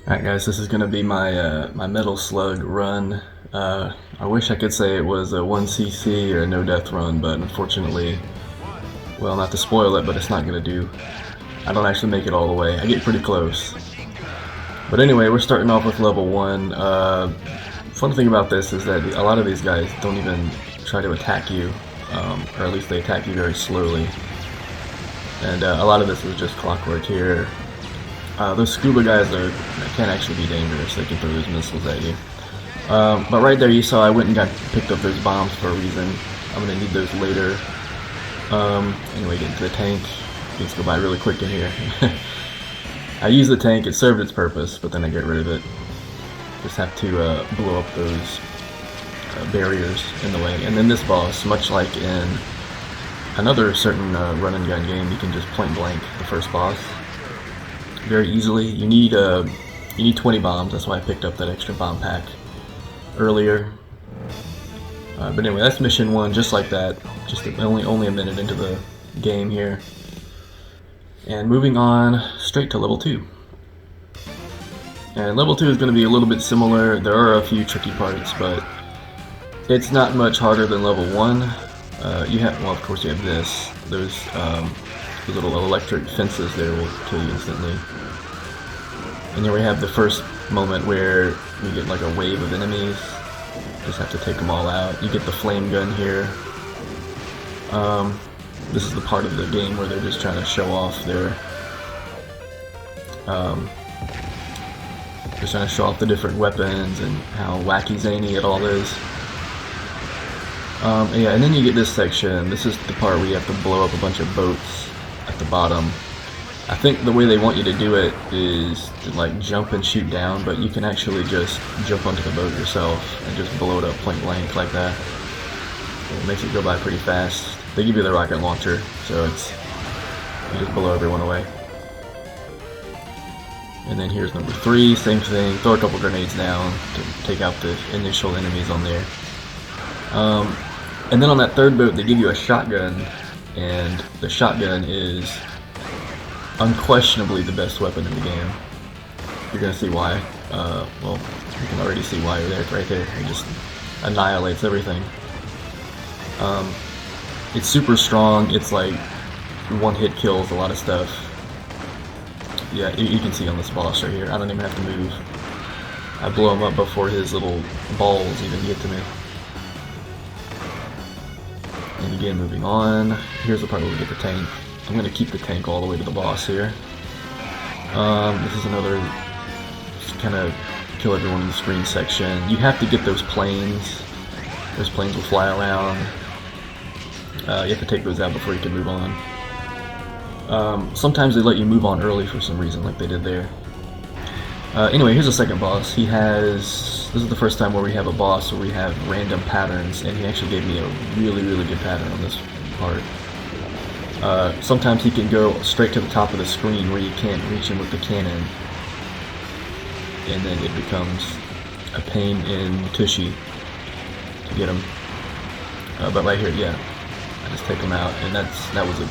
Alright guys, this is going to be my Metal Slug run. I wish I could say it was a 1cc or a no death run, but unfortunately, well, not to spoil it, but it's not going to do. I don't actually make it all the way. I get pretty close. But anyway, we're starting off with level 1. Fun thing about this is that a lot of these guys don't even try to attack you, or at least they attack you very slowly. And a lot of this is just clockwork here. Those scuba guys can actually be dangerous. They can throw those missiles at you. But right there you saw I went and picked up those bombs for a reason. I'm going to need those later. Anyway, get into the tank. Things go by really quick in here. I use the tank, it served its purpose, but then I get rid of it. Just have to blow up those barriers in the way. And then this boss, much like in another certain run and gun game, you can just point blank the first boss very easily. You need 20 bombs. That's why I picked up that extra bomb pack earlier. But anyway, that's mission 1, just like that. Just only a minute into the game here, and moving on straight to level 2. And level 2 is going to be a little bit similar. There are a few tricky parts, but it's not much harder than level 1. Well, of course you have this. Those little electric fences there will kill you instantly. And then we have the first moment where we get like a wave of enemies. Just have to take them all out. You get the flame gun here. This is the part of the game where they're just trying to show off their just trying to show off the different weapons and how wacky zany it all is. Yeah, and then you get this section. This is the part where you have to blow up a bunch of boats at the bottom. I think the way they want you to do it is to like jump and shoot down, but you can actually just jump onto the boat yourself and just blow it up point blank like that. It makes it go by pretty fast. They give you the rocket launcher, so you just blow everyone away. And then here's number 3, same thing. Throw a couple grenades down to take out the initial enemies on there. And then on that third boat, they give you a shotgun, and the shotgun is unquestionably the best weapon in the game. You're gonna see why. Well, you can already see why right there. It just annihilates everything. It's super strong. It's like one-hit kills a lot of stuff. Yeah, you can see on this boss right here. I don't even have to move. I blow him up before his little balls even get to me. And again, moving on. Here's the part where we get the tank. I'm going to keep the tank all the way to the boss here. This is another just kind of kill everyone in the screen section. You have to get those planes. Those planes will fly around. You have to take those out before you can move on. Sometimes they let you move on early for some reason, like they did there. Anyway, here's the second boss. This is the first time where we have a boss where we have random patterns, and he actually gave me a really, really good pattern on this part. Sometimes he can go straight to the top of the screen where you can't reach him with the cannon, and then it becomes a pain in tushy to get him. But right here, yeah, I just take him out, and that was a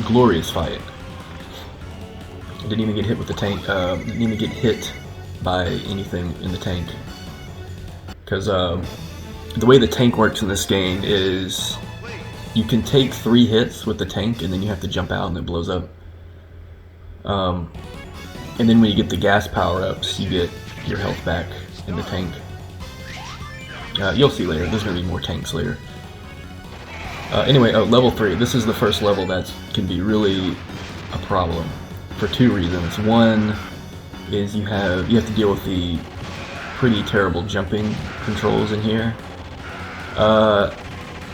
glorious fight. I didn't even get hit with the tank. Didn't even get hit by anything in the tank, because the way the tank works in this game is you can take 3 hits with the tank, and then you have to jump out, and it blows up. And then when you get the gas power-ups, you get your health back in the tank. You'll see later. There's going to be more tanks later. Anyway, level 3. This is the first level that can be really a problem for 2 reasons. One is you have to deal with the pretty terrible jumping controls in here.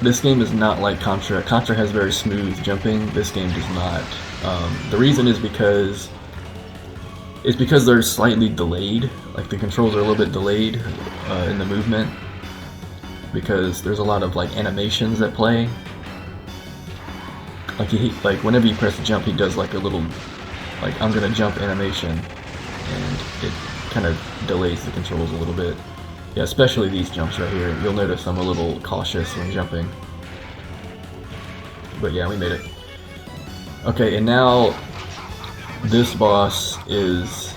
This game is not like Contra. Contra has very smooth jumping. This game does not. The reason is because they're slightly delayed. Like the controls are a little bit delayed in the movement, because there's a lot of like animations that play. Like whenever you press jump, he does like a little like I'm gonna jump animation, and it kind of delays the controls a little bit. Yeah, especially these jumps right here. You'll notice I'm a little cautious when jumping. But yeah, we made it. Okay, and now this boss is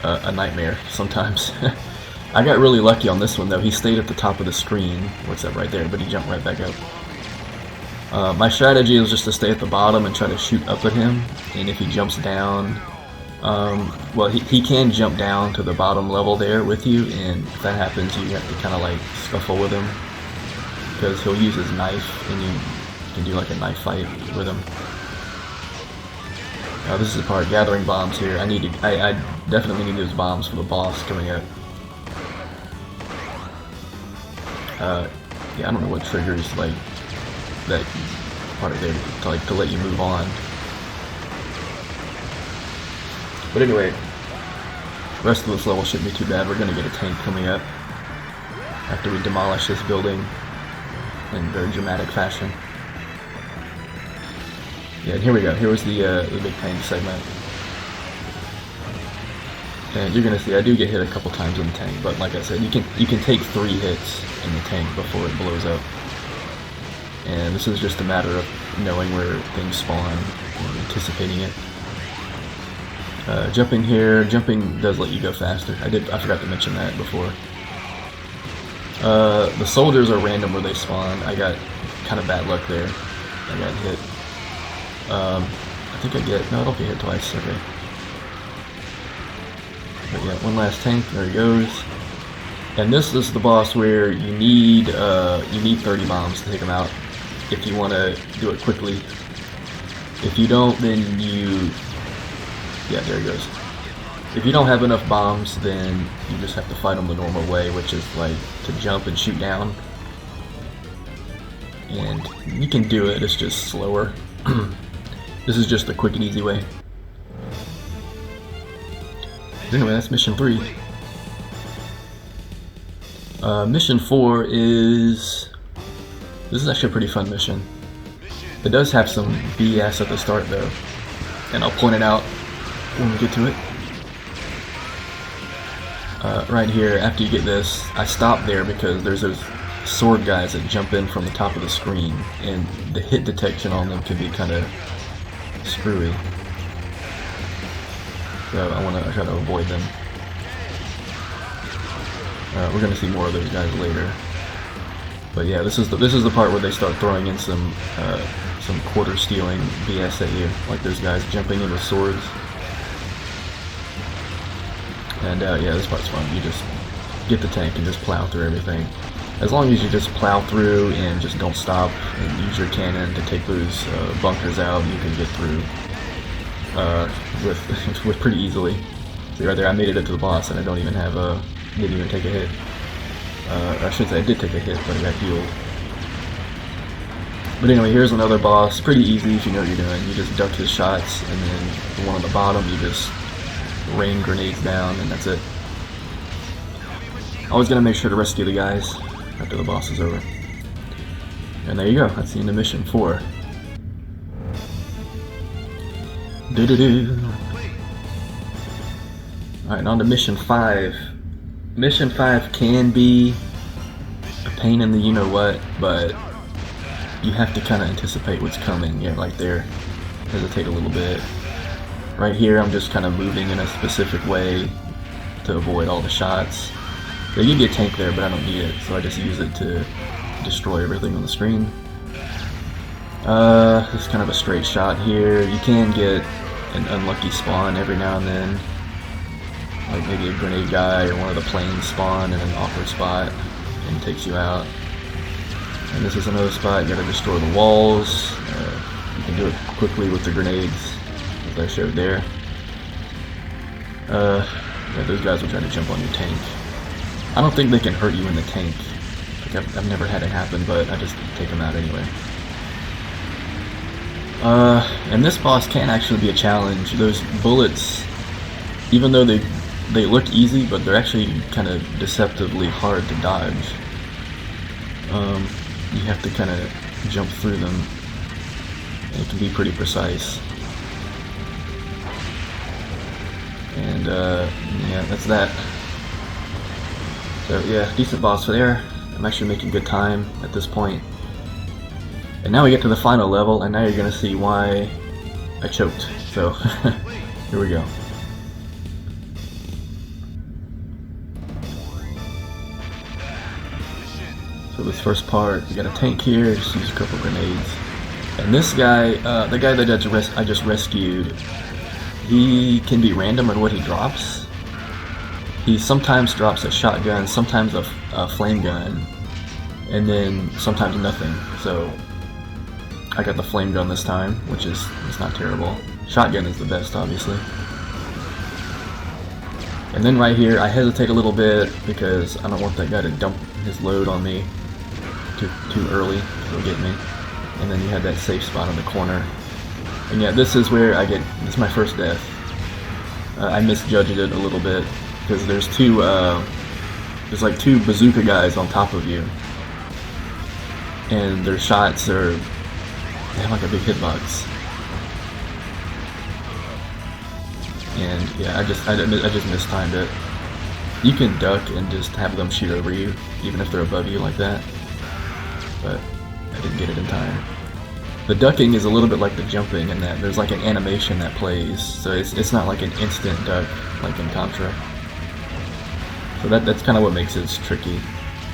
a nightmare sometimes. I got really lucky on this one though. He stayed at the top of the screen. What's that right there? But he jumped right back up. My strategy is just to stay at the bottom and try to shoot up at him. And if he jumps down, well, he can jump down to the bottom level there with you, and if that happens, you have to kind of like scuffle with him because he'll use his knife, and you can do like a knife fight with him. This is the part, gathering bombs here. I definitely need those bombs for the boss coming up. Yeah, I don't know what triggers like that part there to let you move on. But anyway, the rest of this level shouldn't be too bad. We're gonna get a tank coming up after we demolish this building in very dramatic fashion. Yeah, and here we go. Here was the big tank segment. And you're gonna see I do get hit a couple times in the tank, but like I said, you can take 3 hits in the tank before it blows up. And this is just a matter of knowing where things spawn and anticipating it. Jumping here, jumping does let you go faster. I forgot to mention that before. The soldiers are random where they spawn. I got kind of bad luck there. I got hit. I think no, I don't get hit twice, okay. But yeah, one last tank, there he goes. And this is the boss where you need 30 bombs to take him out if you want to do it quickly. If you don't, then yeah, there he goes. If you don't have enough bombs, then you just have to fight him the normal way, which is like to jump and shoot down. And you can do it, it's just slower. This is just a quick and easy way. Anyway, that's mission 3. Mission 4 is... This is actually a pretty fun mission. It does have some BS at the start though, and I'll point it out when we get to it. Right here, after you get this, I stop there because there's those sword guys that jump in from the top of the screen, and the hit detection on them can be kind of screwy. So I want to try to avoid them. We're going to see more of those guys later. But yeah, this is the part where they start throwing in some quarter stealing BS at you, like those guys jumping in with swords. And yeah, this part's fun. You just get the tank and just plow through everything. As long as you just plow through and just don't stop and use your cannon to take those bunkers out, you can get through with pretty easily. See right there, I made it up to the boss and I didn't even take a hit. I should say I did take a hit, but I got healed. But anyway, here's another boss. Pretty easy if you know what you're doing. You just duck his shots, and then the one on the bottom, you just rain grenades down, and that's it. Always gonna make sure to rescue the guys after the boss is over. And there you go. That's the end of mission 4. Alright, on to mission 5. Mission 5 can be a pain in the you-know-what, but you have to kind of anticipate what's coming. Yeah, right there. Hesitate a little bit. Right here, I'm just kind of moving in a specific way to avoid all the shots. There you get a tank there, but I don't need it, so I just use it to destroy everything on the screen. This is kind of a straight shot here. You can get an unlucky spawn every now and then. Like maybe a grenade guy or one of the planes spawn in an awkward spot and takes you out. And this is another spot, you gotta destroy the walls. You can do it quickly with the grenades, as I showed there. Yeah, those guys will try to jump on your tank. I don't think they can hurt you in the tank. Like I've never had it happen, but I just take them out anyway. And this boss can actually be a challenge. Those bullets, even though they look easy, but they're actually kind of deceptively hard to dodge. You have to kind of jump through them, and it can be pretty precise. And yeah, that's that. So yeah, decent boss there. I'm actually making good time at this point. And now we get to the final level, and now you're gonna see why I choked. So here we go. So this first part, we got a tank here, just use a couple grenades. And this guy, the guy that I just rescued, he can be random on what he drops. He sometimes drops a shotgun, sometimes a flame gun, and then sometimes nothing. So I got the flame gun this time, which is not terrible. Shotgun is the best, obviously. And then right here, I hesitate a little bit because I don't want that guy to dump his load on me too early. He'll get me. And then you have that safe spot in the corner. And yeah, this is where this is my first death. I misjudged it a little bit because there's there's like two bazooka guys on top of you, and their shots they have like a big hitbox. And yeah, I just mistimed it. You can duck and just have them shoot over you, even if they're above you like that. But I didn't get it in time. The ducking is a little bit like the jumping in that there's like an animation that plays, so it's not like an instant duck like in Contra. So that's kind of what makes it tricky.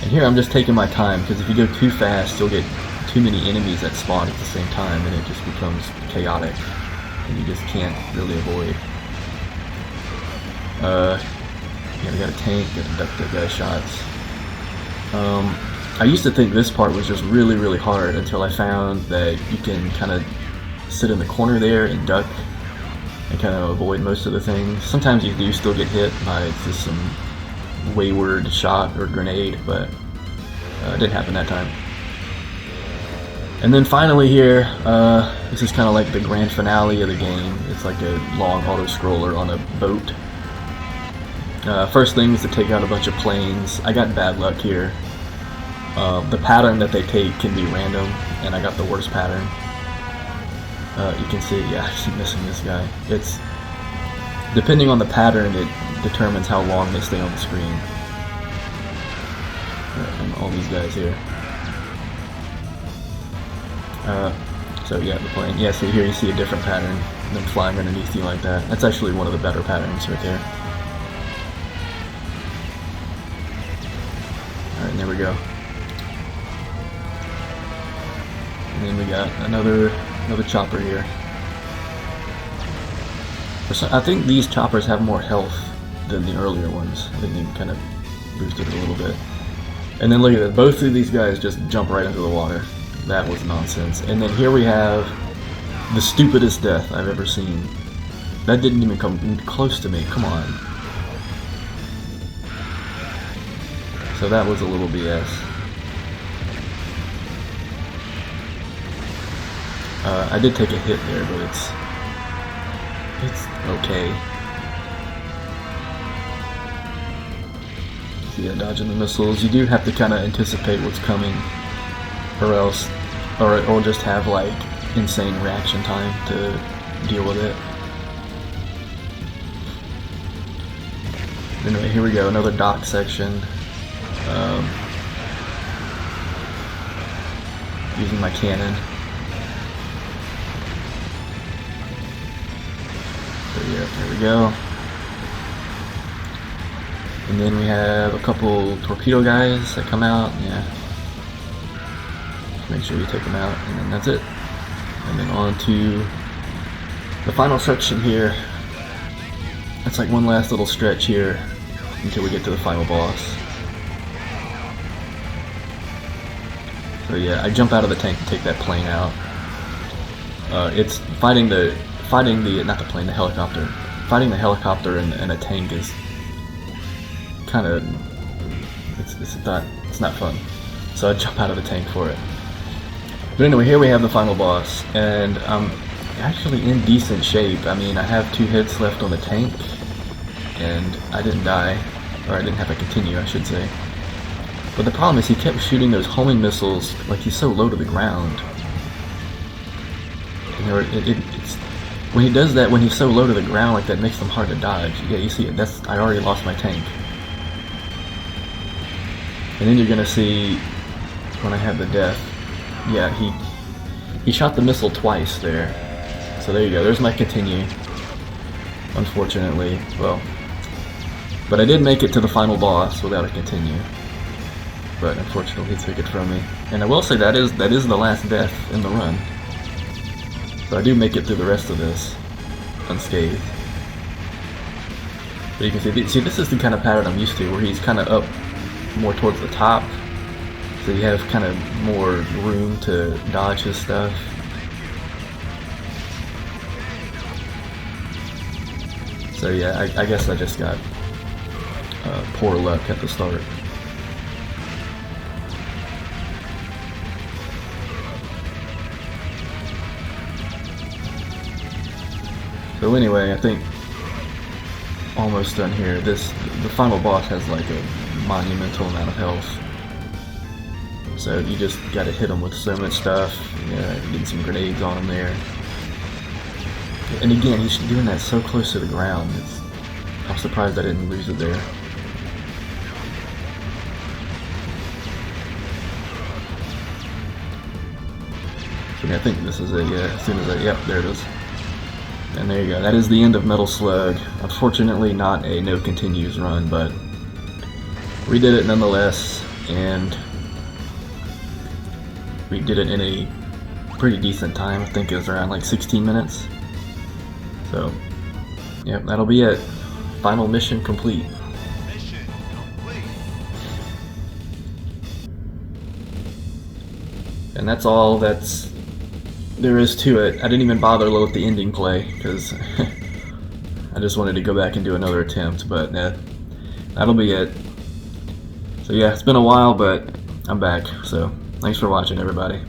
And here I'm just taking my time, because if you go too fast, you'll get too many enemies that spawn at the same time, and it just becomes chaotic, and you just can't really avoid. Yeah, we got a tank, gotta duck that guy's shots. I used to think this part was just really, really hard until I found that you can kind of sit in the corner there and duck and kind of avoid most of the things. Sometimes you do still get hit by just some wayward shot or grenade, but it didn't happen that time. And then finally here, this is kind of like the grand finale of the game. It's like a long auto-scroller on a boat. First thing is to take out a bunch of planes. I got bad luck here. The pattern that they take can be random, and I got the worst pattern. You can see, yeah, I keep missing this guy. It's depending on the pattern, it determines how long they stay on the screen. And all these guys here. So yeah, the plane. Yeah, so here you see a different pattern, them flying underneath you like that. That's actually one of the better patterns right there. Alright, there we go. And then we got another chopper here. I think these choppers have more health than the earlier ones. I think they kind of boosted it a little bit. And then look at that, both of these guys just jump right into the water. That was nonsense. And then here we have the stupidest death I've ever seen. That didn't even come close to me, come on. So that was a little BS. I did take a hit there, but it's okay. So yeah, dodging the missiles. You do have to kind of anticipate what's coming, or just have like insane reaction time to deal with it. Anyway, here we go, another dock section. Using my cannon. So yeah, there we go. And then we have a couple torpedo guys that come out. Yeah. Make sure you take them out, and then that's it. And then on to the final section here. That's like one last little stretch here until we get to the final boss. So yeah, I jump out of the tank to take that plane out. It's fighting the helicopter. Fighting the helicopter in a tank is kind of it's not fun. So I jump out of the tank for it. But anyway, here we have the final boss, and I'm actually in decent shape. I mean, I have 2 hits left on the tank, and I didn't die, or I didn't have to continue, I should say. But the problem is he kept shooting those homing missiles like he's so low to the ground. And when he does that, when he's so low to the ground like that, it makes them hard to dodge. Yeah, you see it. I already lost my tank. And then you're gonna see when I have the death. Yeah, he shot the missile twice there. So there you go. There's my continue. Unfortunately, well, but I did make it to the final boss without a continue. but unfortunately he took it from me. And I will say that is the last death in the run. So I do make it through the rest of this unscathed. But you can see this is the kind of pattern I'm used to, where he's kind of up more towards the top, so you have kind of more room to dodge his stuff. So yeah, I guess I just got poor luck at the start. So anyway, I think almost done here. The final boss has like a monumental amount of health. So you just gotta hit him with so much stuff. Yeah, getting some grenades on him there. And again, he's doing that so close to the ground. I'm surprised I didn't lose it there. So yeah, I think this is it, yeah. As soon as yep, there it is. And there you go. That is the end of Metal Slug. Unfortunately, not a no continues run, but we did it nonetheless, and we did it in a pretty decent time. I think it was around like 16 minutes. So, yep, that'll be it. Final mission complete. Mission complete. And that's all there is to it. I didn't even bother to load the ending play because I just wanted to go back and do another attempt, but that'll be it. So yeah, it's been a while, but I'm back. So thanks for watching, everybody.